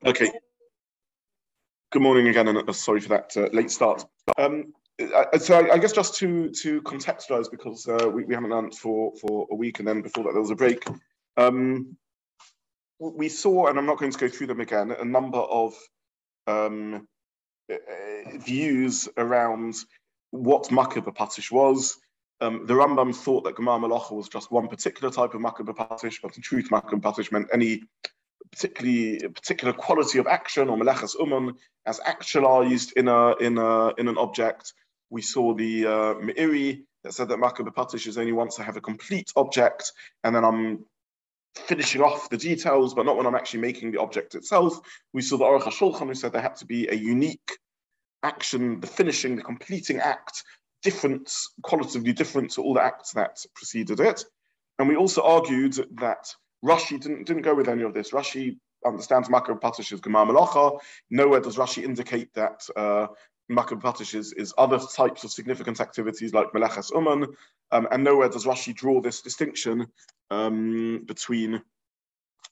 Okay. Good morning again, and sorry for that late start. So I guess just to contextualize, because we haven't done it for a week, and then before that there was a break. We saw, and I'm not going to go through them again, a number of views around what Makkeh BePatish was. The Rambam thought that Gemara melachot was just one particular type of Makkeh BePatish, but in truth, Makkeh BePatish meant any particular quality of action or melachas uman as actualized in an object. We saw the Meiri that said that Makkeh BePatish is only once I have a complete object, and then I'm finishing off the details, but not when I'm actually making the object itself. We saw the Aruch HaShulchan who said there had to be a unique action, the finishing, the completing act, qualitatively different to all the acts that preceded it. And we also argued that Rashi didn't go with any of this. Rashi understands Makkeh BePatish as Gemara melachot. Nowhere does Rashi indicate that Makkeh BePatish is other types of significant activities like melachas uman, and nowhere does Rashi draw this distinction between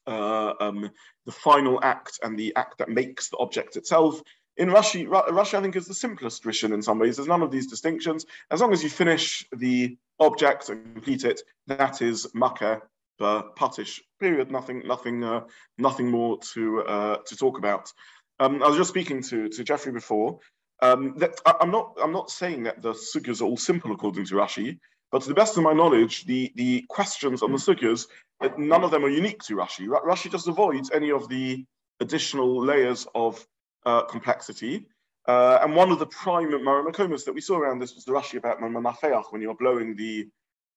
the final act and the act that makes the object itself. In Rashi, I think, is the simplest rishon in some ways. There's none of these distinctions. As long as you finish the object and complete it, that is Makkeh BePatish. Period. Nothing more to talk about. I was just speaking to Jeffrey before. That I'm not saying that the sugyas are all simple according to Rashi, but to the best of my knowledge, the questions on the sugyas, none of them are unique to Rashi. Rashi just avoids any of the additional layers of complexity. And one of the prime makomas that we saw around this was the Rashi about manafeach, when you're blowing the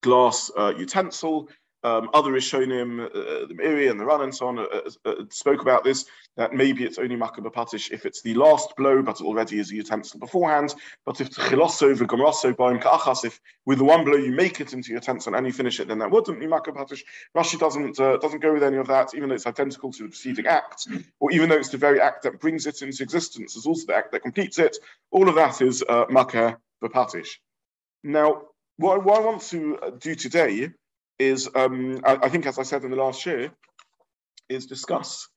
glass utensil. Other Rishonim, the Meiri and the Ran and so on, spoke about this, that maybe it's only Makkeh BePatish if it's the last blow, but it already is a utensil beforehand. But if chiloso v'gomraso b'im ka'achas, if with the one blow you make it into a utensil and you finish it, then that wouldn't be Makkeh BePatish. Rashi doesn't go with any of that, even though it's identical to the preceding act, or even though it's the very act that brings it into existence is also the act that completes it. All of that is Makkeh BePatish. Now, what I want to do today is, I think, as I said in the last year, is discuss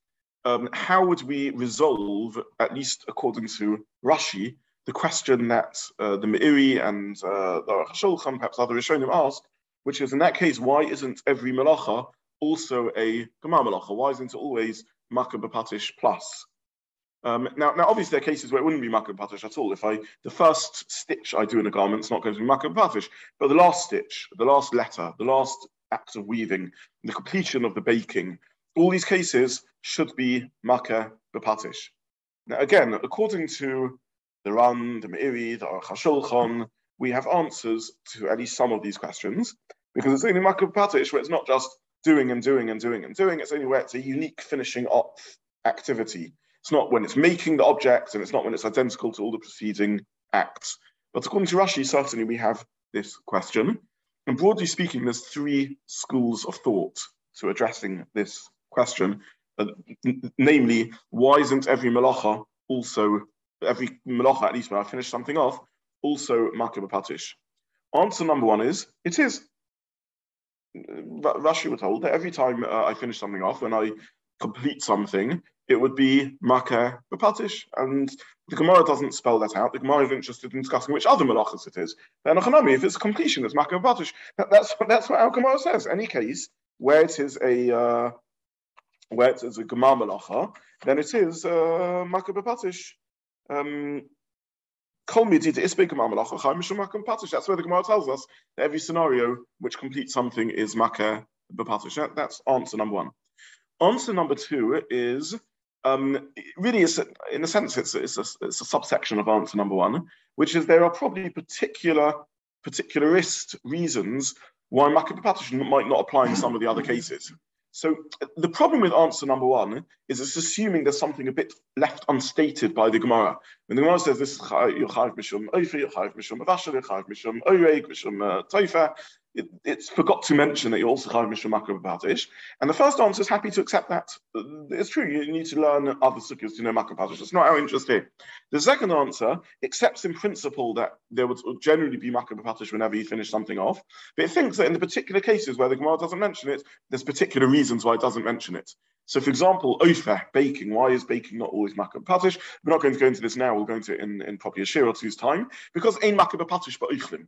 how would we resolve, at least according to Rashi, the question that the Meiri and the Aruch HaShulchan, perhaps other Rishonim, asked, which is, in that case, why isn't every melacha also a Gemara melacha? Why isn't it always Makkeh BePatish plus? Now, obviously, there are cases where it wouldn't be Makkeh BePatish at all. The first stitch I do in a garment is not going to be Makkeh BePatish, but the last stitch, the last letter, the last act of weaving, the completion of the baking, all these cases should be Makkeh BePatish. Now, again, according to the Ran, the Meiri, the Aruch HaShulchan, we have answers to at least some of these questions, because it's only Makkeh BePatish where it's not just doing and doing and doing and doing. It's only where it's a unique finishing off activity. It's not when it's making the object, and it's not when it's identical to all the preceding acts. But according to Rashi, certainly we have this question. And broadly speaking, there's three schools of thought to addressing this question. Namely, why isn't every melacha, at least when I finish something off, also Makkeh BePatish? Answer number one is, it is. Rashi were told that every time I finish something off, when I complete something, it would be Makkeh BePatish. And the Gemara doesn't spell that out. The Gemara is interested in discussing which other melachos it is. Then, if it's completion, it's Makkeh BePatish. That's what our Gemara says. Any case where it is a Gemara melacha, then it is Makkeh BePatish. That's where the Gemara tells us that every scenario which completes something is Makkeh BePatish. That's answer number one. Answer number two is, really, in a sense, it's a subsection of answer number one, which is there are probably particularist reasons why Makkeh BePatish might not apply in some of the other cases. So the problem with answer number one is it's assuming there's something a bit left unstated by the Gemara. When the Gemara says this, you're chayiv mishum oifer, you're chayiv mishum avashel, you're chayiv mishum oireg, mishum toifa, it's forgot to mention that you're also chayiv mishum Makkeh BePatish. And the first answer is happy to accept that. It's true, you need to learn other sukkahs to know Makkeh BePatish. It's not our interest here. The second answer accepts in principle that there would generally be Makkeh BePatish whenever you finish something off, but it thinks that in the particular cases where the Gemara doesn't mention it, there's particular reasons why it doesn't mention it. So, for example, ofer, baking. Why is baking not always Makkeh BePatish? We're not going to go into this now. We'll go into it in probably a shiur or two's time, because ein Makkeh BePatish but oichlim.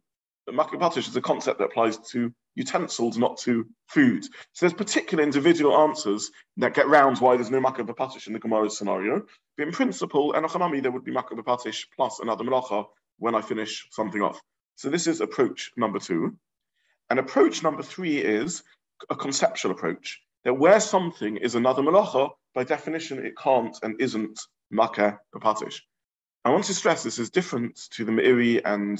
Makkeh BePatish is a concept that applies to utensils, not to food. So there's particular individual answers that get round why there's no Makkeh BePatish in the Gemara scenario. But in principle, enochanami, there would be Makkeh BePatish plus another melacha when I finish something off. So this is approach number 2. And approach number 3 is a conceptual approach, that where something is another melacha, by definition it can't and isn't Makkeh BePatish. I want to stress this is different to the Meiri and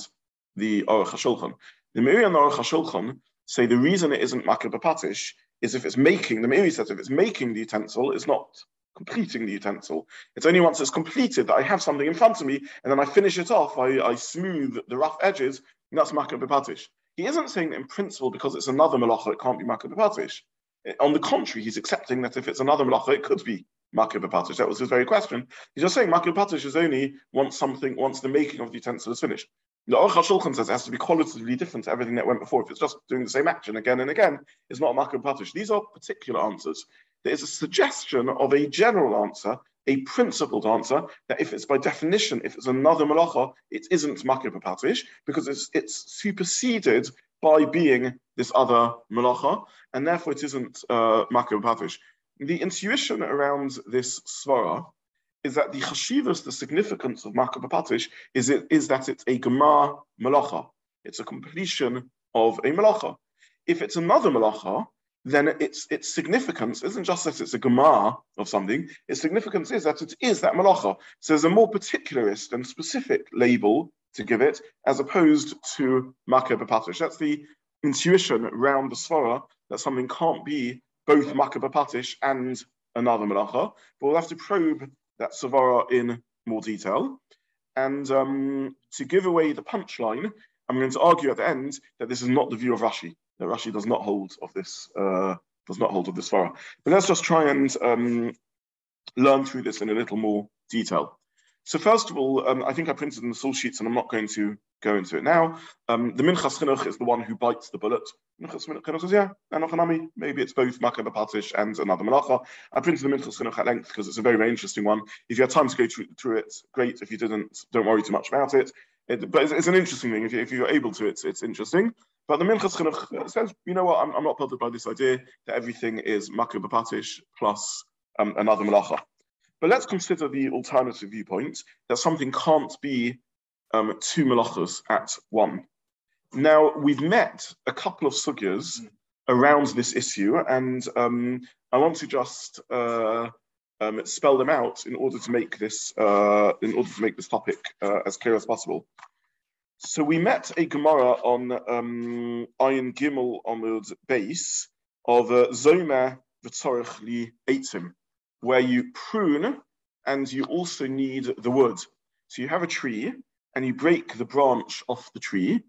the Aruch HaShulchan. The Meiri and the Aruch HaShulchan say the reason it isn't Makkeh BePatish is if it's making, the Meiri says if it's making the utensil, it's not completing the utensil. It's only once it's completed that I have something in front of me and then I finish it off, I smooth the rough edges, and that's Makkeh BePatish. He isn't saying that in principle, because it's another melacha, it can't be Makkeh BePatish. On the contrary, he's accepting that if it's another melacha, it could be Makkeh BePatish. That was his very question. He's just saying Makkeh BePatish is only once the making of the utensil is finished. The Aruch HaShulchan says it has to be qualitatively different to everything that went before. If it's just doing the same action again and again, it's not Makkeh BePatish. These are particular answers. There is a suggestion of a general answer, a principled answer, that if it's by definition, if it's another melacha, it isn't Makkeh BePatish, because it's superseded by being this other melacha, and therefore it isn't Makkeh BePatish. The intuition around this svara is that the chashivas, the significance of Makkeh BePatish, is that it's a gemar melacha. It's a completion of a melacha. If it's another melacha, then its significance isn't just that it's a gemar of something. Its significance is that it is that melacha. So there's a more particularist and specific label to give it, as opposed to Makkeh BePatish. That's the intuition around the svara, that something can't be both Makkeh BePatish and another melacha. But we'll have to probe that svara in more detail. And to give away the punchline, I'm going to argue at the end that this is not the view of Rashi. That Rashi does not hold of this svara. But let's just try and learn through this in a little more detail. So first of all, I think I printed in the source sheets, and I'm not going to go into it now. The Minchas Chinuch is the one who bites the bullet. Minchas Chinuch says, yeah, enochanami, maybe it's both Makkeh BePatish and another melacha. I printed the Minchas Chinuch at length because it's a very, very interesting one. If you had time to go through it, great. If you didn't, don't worry too much about it. But it's an interesting thing. If you're able to, it's interesting. But the Minchas Chinuch says, you know what, I'm not bothered by this idea that everything is Makkeh BePatish plus another melacha. But let's consider the alternative viewpoint that something can't be 2 melachos at one. Now, we've met a couple of sugyas around this issue, and I want to just spell them out in order to make this topic as clear as possible. So we met a Gemara on Ayin Gimel Amud Beis of Zomer v'tzorich li eitzim, where you prune and you also need the wood. So you have a tree and you break the branch off the tree,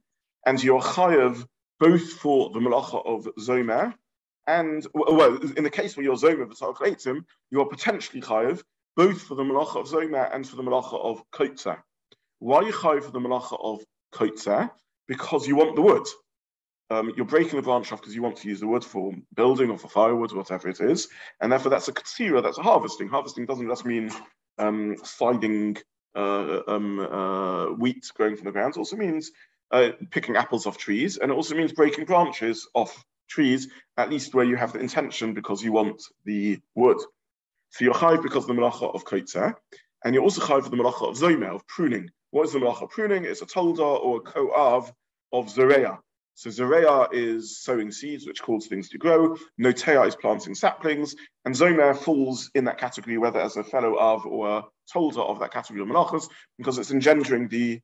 and you're chayav both for the melacha of zomer and, well, in the case where you're zomer v'tzarech leitzim, you are potentially chayav both for the melacha of zomer and for the melacha of kotzer. Why are you chayav for the melacha of kotzer? Because you want the wood. You're breaking the branch off because you want to use the wood for building or for firewood, whatever it is, and therefore that's a katsira, that's a harvesting. Harvesting doesn't just mean siding wheat growing from the ground. It also means picking apples off trees, and it also means breaking branches off trees, at least where you have the intention because you want the wood. So you're chayiv because of the melacha of kotzer, and you're also chayiv for the melacha of zomer, of pruning. What is the melacha of pruning? It's a tolda or a ko'av of zereah. So zereah is sowing seeds, which cause things to grow. Notea is planting saplings, and zomer falls in that category, whether as a fellow av or a tolda of that category of melachos, because it's engendering the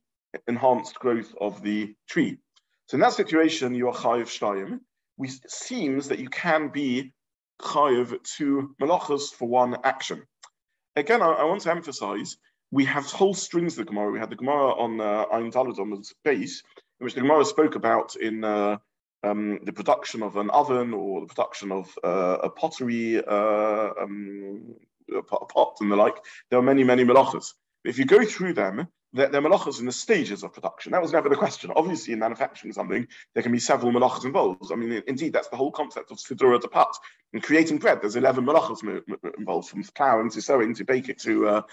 enhanced growth of the tree. So in that situation, you are chayiv shtayim. It seems that you can be chayiv 2 melachos for one action. Again, I want to emphasize, we have whole strings of the Gemara. We had the Gemara on Ayin Daled Amud Beis, in which the Gemara spoke about in the production of an oven or the production of a pottery, a pot and the like. There are many, many melachos. If you go through them, they're melachos in the stages of production. That was never the question. Obviously, in manufacturing something, there can be several melachos involved. I mean, indeed, that's the whole concept of sidura de pat. In creating bread, there's 11 melachos involved, from ploughing to sowing to baking to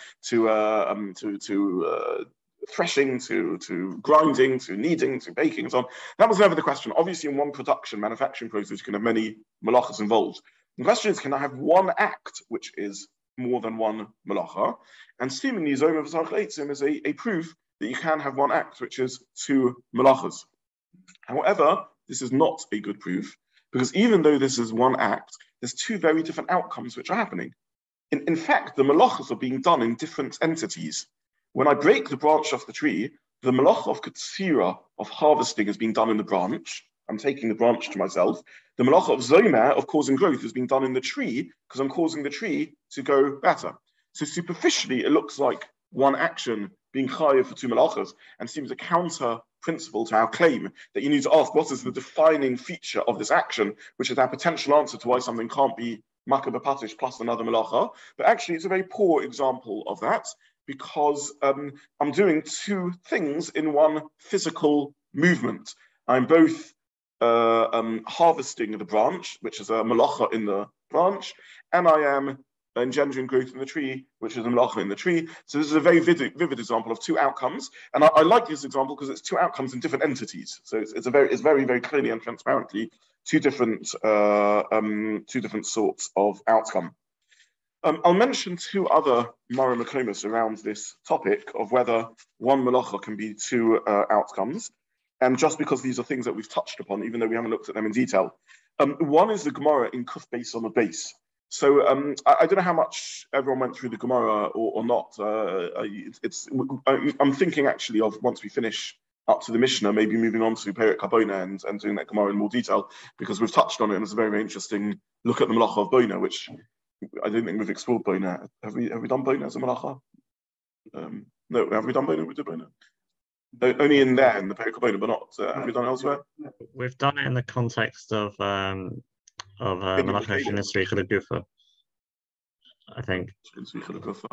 threshing to grinding to kneading to baking and so on. That was never the question. Obviously, in one production manufacturing process, you can have many melachos involved. The question is, can I have one act which is more than one melacha? And seemingly, Zoma v'Sarchleitzim is a proof that you can have one act which is two melachas. However, this is not a good proof, because even though this is one act, there's two very different outcomes which are happening. In fact, the melachas are being done in different entities. When I break the branch off the tree, the melacha of katsira, of harvesting, is being done in the branch. I'm taking the branch to myself. The melacha of zomer, of causing growth, is being done in the tree, because I'm causing the tree to go better. So superficially, it looks like one action being chayav for two melachas, and seems a counter principle to our claim that you need to ask, what is the defining feature of this action, which is our potential answer to why something can't be Makkeh BePatish plus another melacha. But actually, it's a very poor example of that, because I'm doing two things in one physical movement. I'm both harvesting the branch, which is a melacha in the branch, and I am engendering growth in the tree, which is a melacha in the tree. So this is a very vivid example of two outcomes, and I like this example because it's two outcomes in different entities. So it's very, very clearly and transparently two different sorts of outcome. I'll mention two other Mara Makomas around this topic of whether one melacha can be two outcomes. And just because these are things that we've touched upon, even though we haven't looked at them in detail. One is the Gemara in Kuf Beis on the base. So I don't know how much everyone went through the Gemara or not. I'm thinking actually of, once we finish up to the Mishnah, maybe moving on to Perek HaBona and doing that Gemara in more detail, because we've touched on it and it's a very, very interesting look at the melacha of Bona, which I don't think we've explored Bona. Have we done Bona as a melacha? No, have we done Bona? We did Bona. Only in there, in the Perek HaBona, but not. Have we done it elsewhere? We've done it in the context of melachot Nisri Gufa, I think,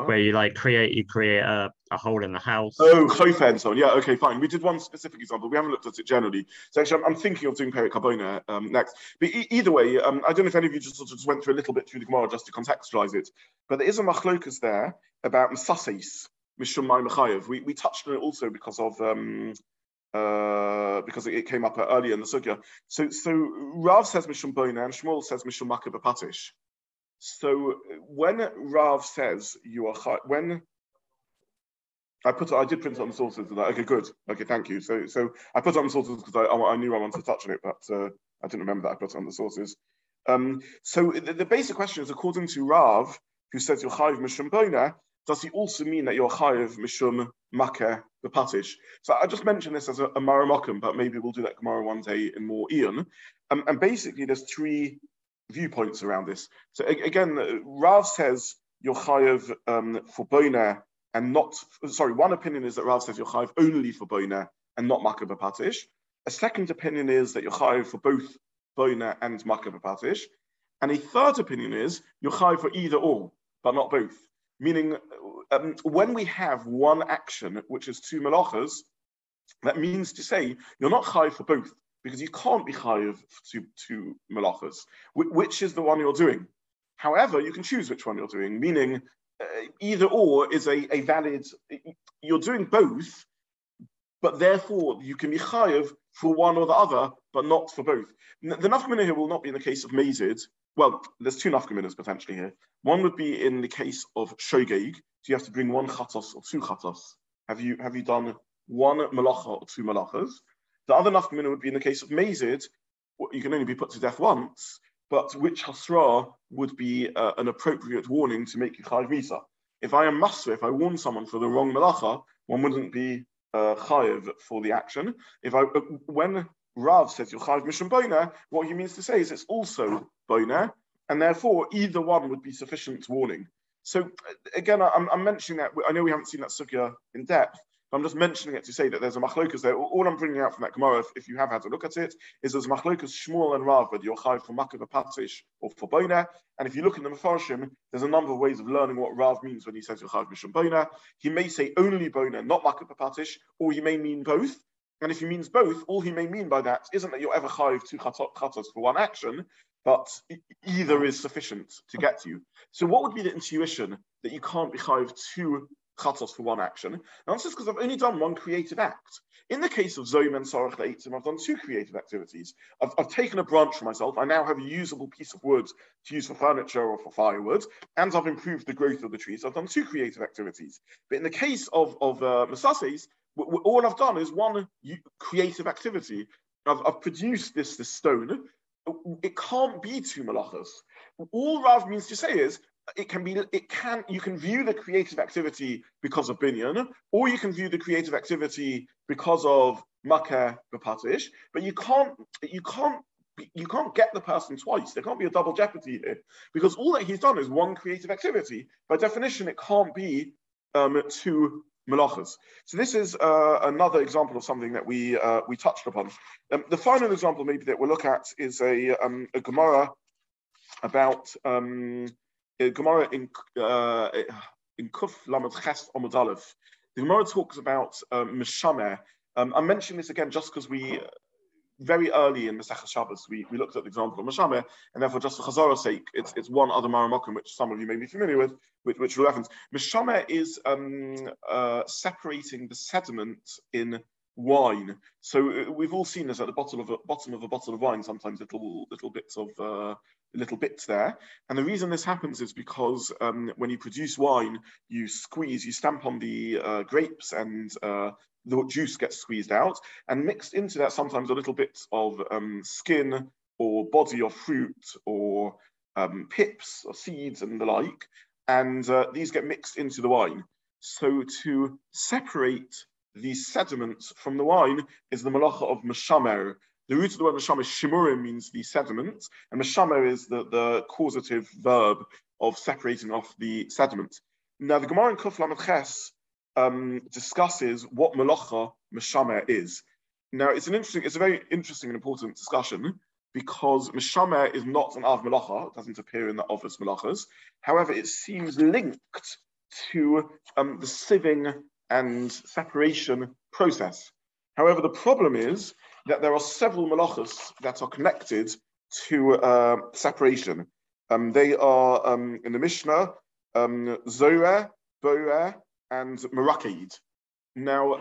where you create a hole in the house. Oh, Chofa and so on. Yeah, okay, fine. We did one specific example. We haven't looked at it generally. So actually, I'm thinking of doing Perek HaBona next. But either way, I don't know if any of you just went through a little bit through the Gemara just to contextualize it. But there is a machlokas there about Masechet Shabbat. We touched on it also because it came up earlier in the sugya. So Rav says Mishum Bona and Shmuel says Mishum Makkeh BePatish. So when Rav says you are when I did print on the sources of that. Okay, good. Okay, thank you. So I put it on the sources because I knew I wanted to touch on it, but I didn't remember that I put it on the sources. So the basic question is, according to Rav, who says you're chayiv Mishum Bona, does he also mean that you're chayiv Mishum Makkeh BePatish? So I just mentioned this as a Maramakum, but maybe we'll do that Gemara one day in more Ian. And basically, there's three viewpoints around this. So again, Rav says you're chayiv for Bona and not. Sorry, one opinion is that Rav says you're chayiv only for Bona and not Makkeh BePatish. A second opinion is that you're chayiv for both Bona and Makkeh BePatish. And a third opinion is you're chayiv for either or, but not both. Meaning, when we have one action, which is two melachas, that means to say you're not chayiv for both, because you can't be chayiv for two melachas. Which is the one you're doing? However, you can choose which one you're doing, meaning either or is a valid, you're doing both, but therefore you can be chayiv for one or the other, but not for both. The nafkamina here will not be in the case of mazid. Well, there's two nafkaminas potentially here. One would be in the case of shogeg. Do you have to bring one chatos or two chatos? Have you done one malacha or two malachas? The other nafkamina would be in the case of mazid. You can only be put to death once, but which hasra would be an appropriate warning to make you chayiv misa. If I am masra, if I warn someone for the wrong malacha, one wouldn't be chayiv for the action. When Rav says you're chayiv mishum bona, what he means to say is it's also bona, and therefore either one would be sufficient warning. So again, I'm mentioning that, I know we haven't seen that sugya in depth, but I'm just mentioning it to say that there's a machlokas there. All I'm bringing out from that Gemara, if you have had a look at it, is there's a machlokas Shmuel and Rav, whether you're chayiv for Makkeh BePatish or for Bona. And if you look in the Mefarshim, there's a number of ways of learning what Rav means when he says you're chayiv mishum Bona. He may say only Bona, not Makkeh BePatish, or he may mean both. And if he means both, all he may mean by that isn't that you're ever chayiv two chatos for one action, but either is sufficient to get you. So what would be the intuition that you can't be chayiv two chatos for one action? And that's just because I've only done one creative act. In the case of Zobin and Sarach Leitzim, I've done two creative activities. I've taken a branch for myself. I now have a usable piece of wood to use for furniture or for firewood, and I've improved the growth of the tree. So I've done two creative activities. But in the case of Masechet, all I've done is one creative activity. I've produced this stone. It can't be two melachos. All Rav means to say is you can view the creative activity because of binyan, or you can view the creative activity because of Makkeh BePatish, but you can't get the person twice. There can't be a double jeopardy here, because all that he's done is one creative activity. By definition, it can't be two melachos. So this is another example of something that we touched upon. The final example maybe that we'll look at is a Gemara about a Gemara in Kuf Lamed Ches Amud Aleph. The Gemara talks about Meshamer. I'm mentioning this again just because we very early in Masechet Shabbat we looked at the example of Meshamer, and therefore just for Chazara's sake, it's one other Maramokim which some of you may be familiar with, which reference. Meshamer is separating the sediment in wine. So we've all seen this at the bottom of a bottle of wine. Sometimes little bits there, and the reason this happens is because when you produce wine, you stamp on the grapes, and the juice gets squeezed out, and mixed into that sometimes a little bit of skin or body of fruit or pips or seeds and the like, and these get mixed into the wine. So to separate these sediments from the wine is the melacha of meshamer. The root of the word meshamer, shimurim, means the sediment, and meshamer is the causative verb of separating off the sediment. Now the Gemara in Kuf Lamed Ches discusses what melacha meshamer is. Now it's a very interesting and important discussion, because meshamer is not an av melacha. It doesn't appear in the office melachas. However, it seems linked to the sieving and separation process. However, the problem is that there are several melachos that are connected to separation. They are in the Mishnah, Zorah, Borah, and Merakid. Now,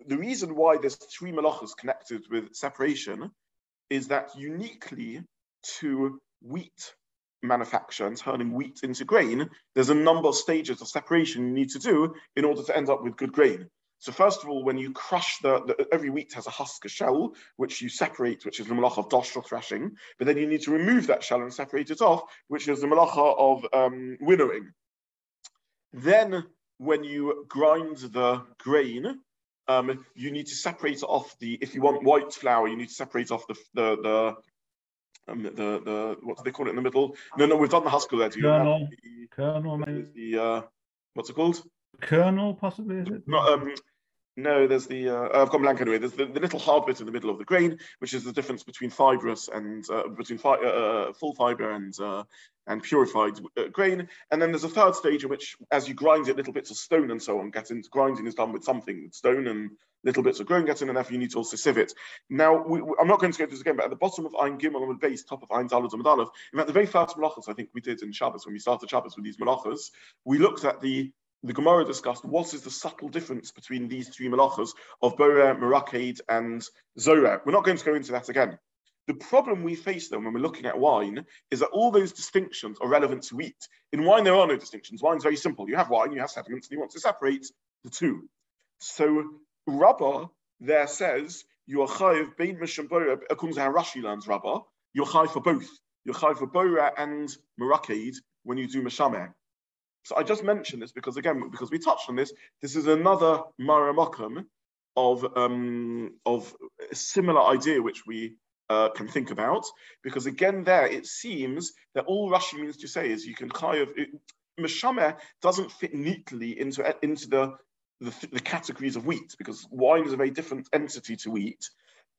the reason why there's three melachos connected with separation is that uniquely to wheat manufacture and turning wheat into grain, there's a number of stages of separation you need to do in order to end up with good grain. So first of all, when you crush every wheat has a husk, a shell, which you separate, which is the melacha of dosh or threshing, but then you need to remove that shell and separate it off, which is the melacha of winnowing. Then when you grind the grain, you need to separate off if you want white flour, you need to separate off the what do they call it in the middle? No, we've done the husk already. Kernel, maybe. What's it called? Kernel, possibly, is it? No, there's I've gone blank anyway. There's the little hard bit in the middle of the grain, which is the difference between fibrous and full fiber and purified grain. And then there's a third stage in which, as you grind it, little bits of stone and so on get into. Grinding is done with something, stone and little bits of grain get in, and therefore you need to also sieve it. Now, I'm not going to go through this again, but at the bottom of Ein Gimel on the base, top of Ein Daled Amud Aleph, in fact, the very first melachos I think we did in Shabbos, when we started Shabbos with these melachos, we looked at the Gemara discussed what is the subtle difference between these three melachos of Borah, Merakid, and Zorah. We're not going to go into that again. The problem we face, though, when we're looking at wine, is that all those distinctions are relevant to wheat. In wine, there are no distinctions. Wine's very simple. You have wine, you have sediments, and you want to separate the two. So Rabbah there says, you are chayiv bein mishum Borah, according to how Rashi learns Rabbah, you're chayiv for both. You're chayiv for Borah and Merakid when you do meshamer. So I just mentioned this because we touched on this. This is another Maramokum of a similar idea which we can think about. Because again, there it seems that all Rashi means to say is you can meshamer doesn't fit neatly into the the categories of wheat, because wine is a very different entity to wheat.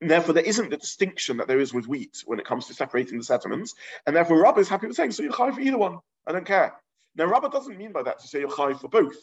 And therefore, there isn't the distinction that there is with wheat when it comes to separating the sediments. And therefore, Rabbah is happy with saying, so you're chayiv for either one. I don't care. Now, Rabbah doesn't mean by that to say you're chayiv for both.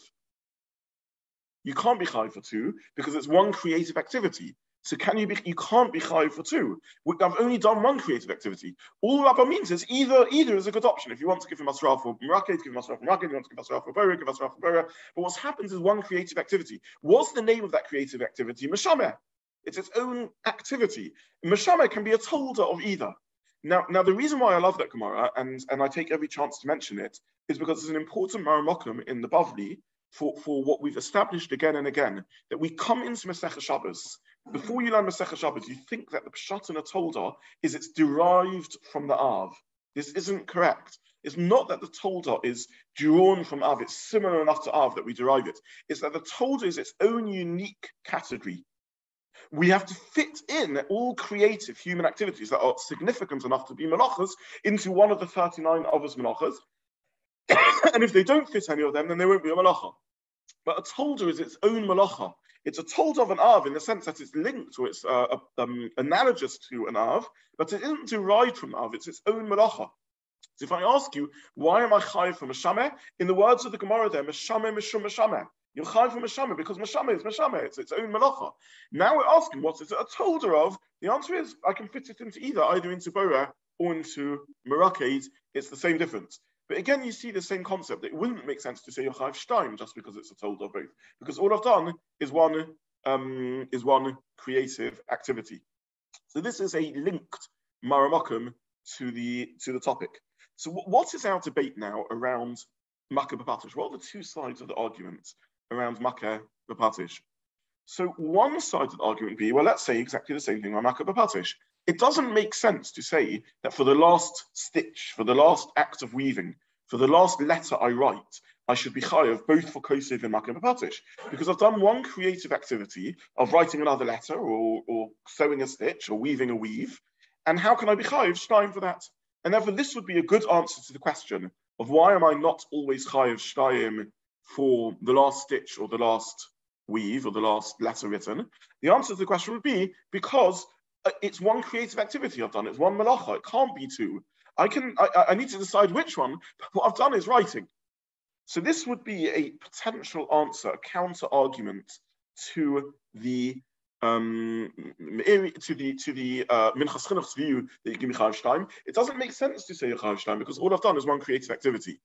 You can't be chayiv for two because it's one creative activity. So you can't be chayiv for two. I've only done one creative activity. All Rabbah means is either is a good option. If you want to give him Masrah for Makkeh, give him Masrah for Makkeh. If you want to give Masrah for Borah, give Masrah for Borah. But what happens is one creative activity. What's the name of that creative activity? Meshameh. It's its own activity. Meshameh can be a tolda of either. Now, the reason why I love that Gemara, and I take every chance to mention it, is because it's an important Maramokum in the Bavli for what we've established again and again, that we come into Masechet Shabbat. Before you learn Masechet Shabbat, you think that the Pshat in a Tolda is it's derived from the Av. This isn't correct. It's not that the Tolda is drawn from Av. It's similar enough to Av that we derive it. It's that the Tolda is its own unique category. We have to fit in all creative human activities that are significant enough to be melachos into one of the 39 others melachos. And if they don't fit any of them, then they won't be a melacha. But a tolda is its own melacha. It's a tolda of an av in the sense that it's linked or it's analogous to an av, but it isn't derived from av. It's its own melacha. So if I ask you, why am I chayiv for meshameh? In the words of the Gemara there, meshameh mishum meshameh. You're chayiv for meshameh because meshameh is meshameh. It's its own melacha. Now we're asking, what is it a tolda of? The answer is, I can fit it into either into Borah or into Makkeh. It's the same difference. But again, you see the same concept. It wouldn't make sense to say you're chayiv shtaim just because it's a tolda of both, because all I've done is one creative activity. So this is a linked maramokum to the topic. So what is our debate now around Makkeh BePatish? What are the two sides of the argument around Makkeh BePatish? So one side of the argument would be, well, let's say exactly the same thing on Makkeh BePatish. It doesn't make sense to say that for the last stitch, for the last act of weaving, for the last letter I write, I should be chayav both for kosev and Makkeh BePatish, because I've done one creative activity of writing another letter or sewing a stitch or weaving a weave, and how can I be chayav shtayim for that? And therefore this would be a good answer to the question of why am I not always chayav shtayim for the last stitch or the last weave or the last letter written. The answer to the question would be because it's one creative activity I've done. It's one melacha. It can't be two. I need to decide which one. But what I've done is writing. So this would be a potential answer, a counter argument to the Minchas Chinuch's view that you give me chayav shtaim. It doesn't make sense to say you're chayav shtaim because all I've done is one creative activity.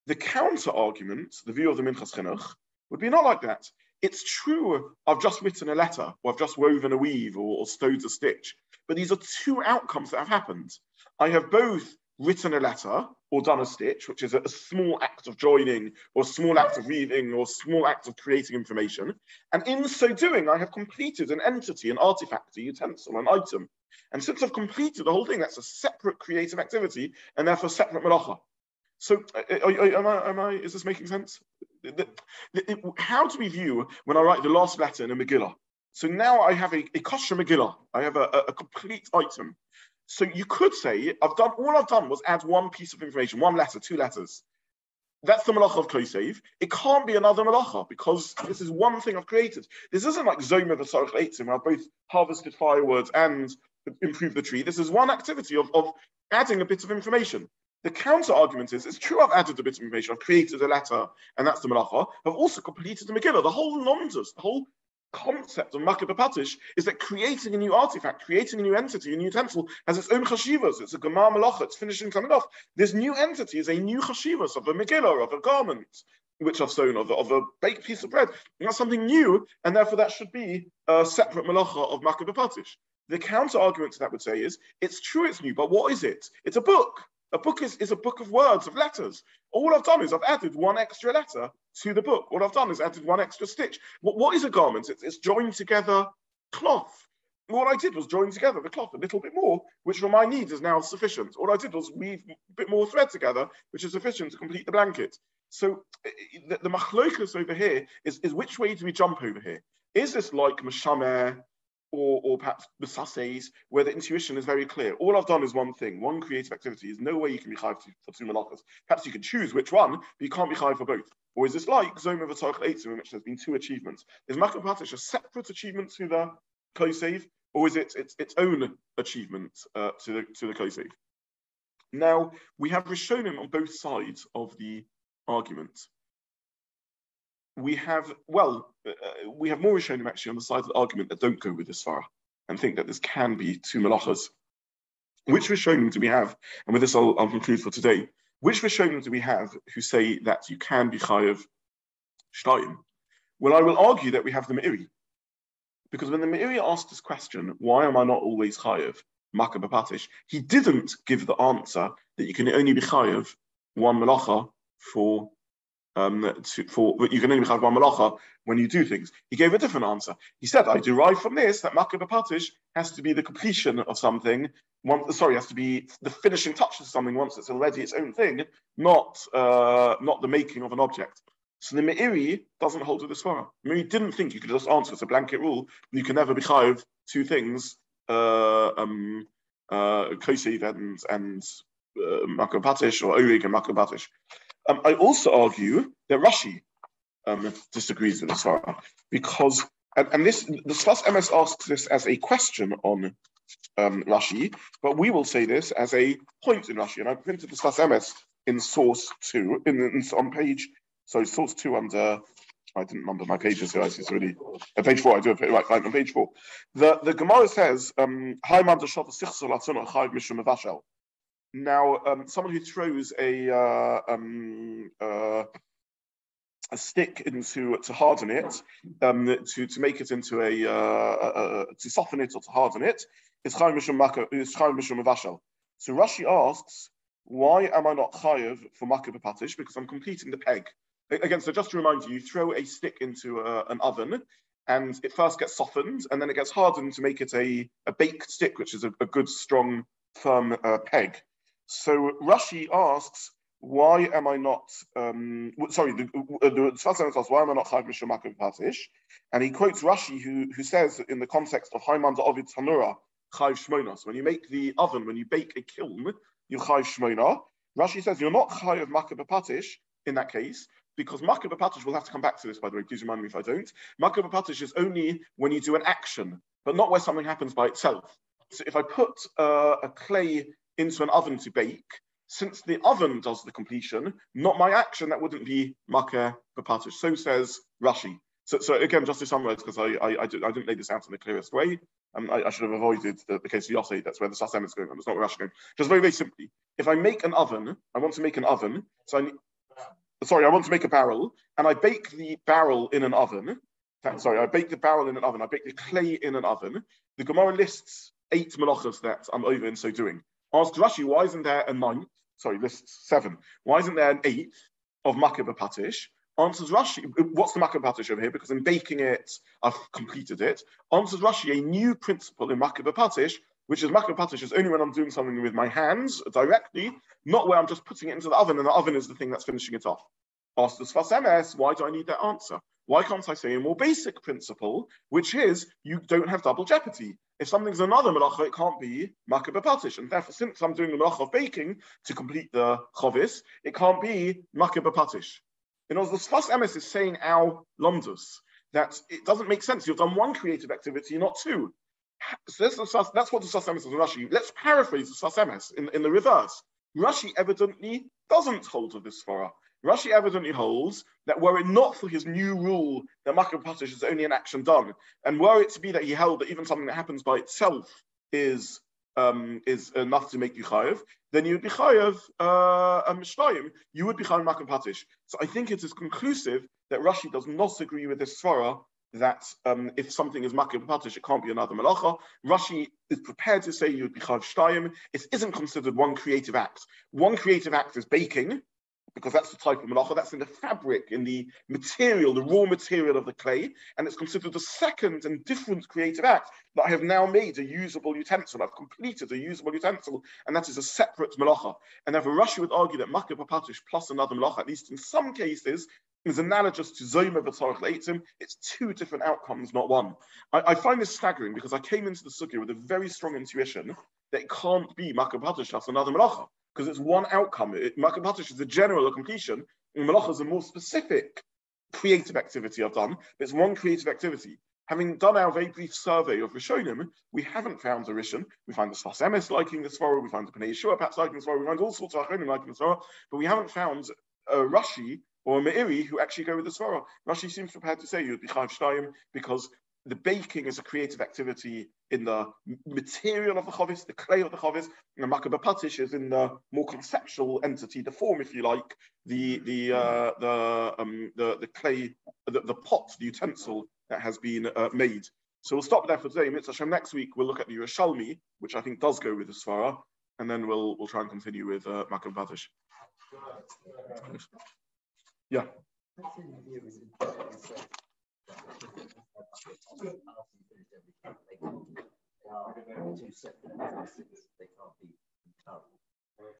The counter argument, the view of the Minchas Chinuch, would be not like that. It's true, I've just written a letter, or I've just woven a weave, or stowed a stitch. But these are two outcomes that have happened. I have both written a letter, or done a stitch, which is a small act of joining, or a small act of weaving, or a small act of creating information. And in so doing, I have completed an entity, an artifact, a utensil, an item. And since I've completed the whole thing, that's a separate creative activity, and therefore separate melacha. So, is this making sense? How do we view when I write the last letter in a Megillah? So now I have a kosher Megillah. I have a complete item. So you could say, all I've done was add one piece of information, one letter, two letters. That's the melacha of kosev. It can't be another melacha because this is one thing I've created. This isn't like Zomer v'Sarach Leitzim, where I've both harvested firewood and improved the tree. This is one activity of adding a bit of information. The counter argument is, it's true I've added a bit of information, I've created a letter, and that's the melacha. I've also completed the Megillah. The whole nonsense, the whole concept of Makkeh BePatish is that creating a new artifact, creating a new entity, a new utensil, has its own chashivas. It's a gemar melacha, it's finishing something off. This new entity is a new chashivas of a Megillah, of a garment, which I've sewn, of a baked piece of bread. And that's something new, and therefore that should be a separate melacha of Makkeh BePatish. The counter argument to that would say is, it's true it's new, but what is it? It's a book. A book is a book of words, of letters. All I've done is I've added one extra letter to the book. All I've done is added one extra stitch. What is a garment? It's joined together cloth. What I did was join together the cloth a little bit more, which for my needs is now sufficient. All I did was weave a bit more thread together, which is sufficient to complete the blanket. So the machlokas over here is which way do we jump over here? Is this like Meshameh or perhaps Besases, where the intuition is very clear. All I've done is one thing, one creative activity. There's no way you can be chayiv for two melachos. Perhaps you can choose which one, but you can't be chayiv for both. Or is this like Zoma V'Toch Eitzim, in which there's been two achievements? Is Makkeh BePatish a separate achievement to the Kosev, or is it its own achievement to the Kosev? Now, we have Rishonim on both sides of the argument. We have more Rishonim actually on the side of the argument that don't go with this far and think that this can be two melachos. Which Rishonim do we have? And with this, I'll conclude for today. Which Rishonim do we have who say that you can be chayav shtayim? Well, I will argue that we have the Meiri. Because when the Meiri asked this question, why am I not always chayav Makkeh BePatish, he didn't give the answer that you can only be chayav one melacha you can only be chayav one melacha when you do things. He gave a different answer. He said, I derive from this that Makkeh BePatish has to be the completion of something. Has to be the finishing touch of something once it's already its own thing, not the making of an object. So the Meiri doesn't hold with this svara. Meiri didn't think you could just answer it's a blanket rule. You can never be chayav two things, Kosev and Makkeh BePatish, or Orig and Makkeh BePatish. I also argue that Rashi disagrees with this svara because, and this the Sfas Emes asks this as a question on Rashi, but we will say this as a point in Rashi. And I printed the Sfas Emes in source 2 on page. So source 2 under, I didn't number my pages, guys. It's really page 4. I do it right on page 4. The Gemara says, now, someone who throws a stick into to harden it, to make it into to soften it or to harden it, is chayiv mishum mevashel. So Rashi asks, why am I not chayiv for Makkeh BePatish? Because I'm completing the peg. Again, so just to remind you, you throw a stick into an oven, and it first gets softened, and then it gets hardened to make it a baked stick, which is a good, strong, firm peg. So Rashi asks, why am I not? The Sfas Emes asks, why am I not chayiv mishum Makkeh BePatish? And he quotes Rashi, who says in the context of Haiman de Ovid Tanura chayiv shmonos. When you make the oven, when you bake a kiln, you chayiv shmona. Rashi says you're not chayiv Makkeh BePatish in that case, because Makkeh BePatish, we'll have to come back to this, by the way, please remind me if I don't. Makkeh BePatish is only when you do an action, but not where something happens by itself. So if I put a clay into an oven to bake, since the oven does the completion, not my action, that wouldn't be Makkeh BePatish. So says Rashi. So again, just to summarize, because I didn't lay this out in the clearest way, I should have avoided the case of Yosei. That's where the Sfas Emes is going on. That's not where Rashi is going. Just very, very simply, if I make an oven, I want to make an oven, I want to make a barrel, and I bake the barrel in an oven. I bake the barrel in an oven. I bake the clay in an oven. The Gemara lists 8 melachos that I'm over in so doing. Asked Rashi, why isn't there a 9th? Lists 7. Why isn't there an 8th of Makkeh BePatish? Answers Rashi, what's the Makkeh BePatish over here? Because in baking it, I've completed it. Answers Rashi, a new principle in Makkeh BePatish, which is Makkeh BePatish is only when I'm doing something with my hands directly, not where I'm just putting it into the oven, and the oven is the thing that's finishing it off. Ask the Sfas Emes, why do I need that answer? Why can't I say a more basic principle, which is you don't have double jeopardy? If something's another melacha, it can't be Makkeh BePatish, and therefore, since I'm doing the melacha of baking to complete the chovis, it can't be Makkeh BePatish. In other words, the Sfas Emes is saying our lomdus, that it doesn't make sense. You've done one creative activity, not two. So that's what the Sfas Emes says in Rashi. Let's paraphrase the Sfas Emes in the reverse. Rashi evidently doesn't hold to this svara. Rashi evidently holds that were it not for his new rule that Makkeh BePatish is only an action done, and were it to be that he held that even something that happens by itself is enough to make you chayav, then you would be chayav shtayim. You would be chayav Makkeh BePatish. So I think it is conclusive that Rashi does not agree with this svara that if something is Makkeh BePatish, it can't be another melacha. Rashi is prepared to say you would be chayav shtayim. It isn't considered one creative act. One creative act is baking, because that's the type of melacha, that's in the fabric, in the material, the raw material of the clay, and it's considered the second and different creative act that I have now made a usable utensil. I've completed a usable utensil, and that is a separate melacha. And therefore Rashi would argue that Makkeh BePatish plus another melacha, at least in some cases, is analogous to Zoma v'tzarech leitzim. It's two different outcomes, not one. I find this staggering because I came into the sugya with a very strong intuition that it can't be Makkeh BePatish, that's another melacha, because it's one outcome. Makkeh BePatish is a general completion, and melacha is a more specific creative activity I've done, but it's one creative activity. Having done our very brief survey of Rishonim, we haven't found a Rishon. We find the Sfas Emes liking the Svara, we find the Pnei Yeshua perhaps liking the Svara, we find all sorts of Achronim liking the Svara, but we haven't found a Rashi or a Meiri who actually go with the Svara. Rashi seems prepared to say you'd be Chayiv Shtayim because the baking is a creative activity in the material of the chavis, the clay of the chavis, and the Makkeh BePatish is in the more conceptual entity, the form, if you like, the clay, the pot, the utensil that has been made. So we'll stop there for today. Mitzvah Hashem, next week we'll look at the Yerushalmi, which I think does go with the Svara, and then we'll try and continue with Makkeh BePatish. Yeah.